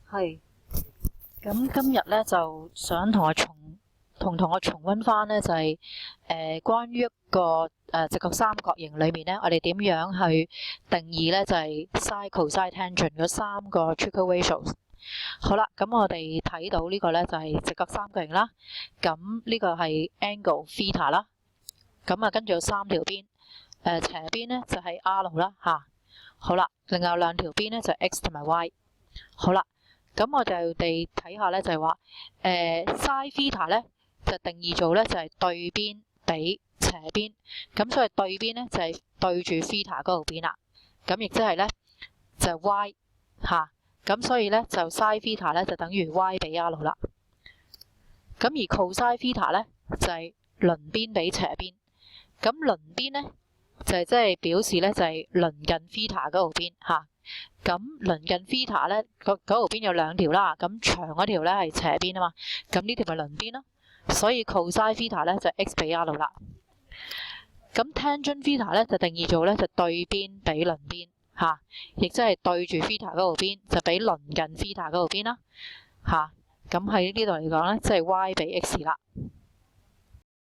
係。咁今日咧就想同我重溫翻咧，就係關於一個直角三角形裏面咧，我哋點樣去定義咧，就係 sine、cosine、tangent 嗰三個 trigonometric ratios。好啦，咁我哋睇到呢個咧就係直角三角形啦。咁呢個係 angle theta 啦。咁啊，跟住有三條邊，斜邊咧就係 r 啦嚇。好啦，另外兩條邊咧就係 x 同埋 y。好啦。咁我哋睇下咧，就係話sin theta 咧就定義做咧就係對邊比斜邊，咁所以對邊咧就係對住 theta 嗰度邊啦。咁亦即係咧就係 y 嚇，咁所以咧就 sin theta 咧就等於 y 比 r 啦。咁而 cosine theta 咧就係鄰邊比斜邊，咁鄰邊咧就係即係表示咧就係鄰近 theta 嗰度邊嚇。咁鄰近 theta 咧，嗰度邊有兩條啦，咁長嗰條咧係斜邊啊嘛，咁呢條咪鄰邊咯，所以 cosine theta 咧就 x 比 r 啦。咁 tangent theta 咧就定義做咧就對邊比鄰邊嚇，亦即係對住 theta 嗰度邊就比鄰近 theta 嗰度邊啦嚇。咁喺呢度嚟講咧，即係 y 比 x 啦。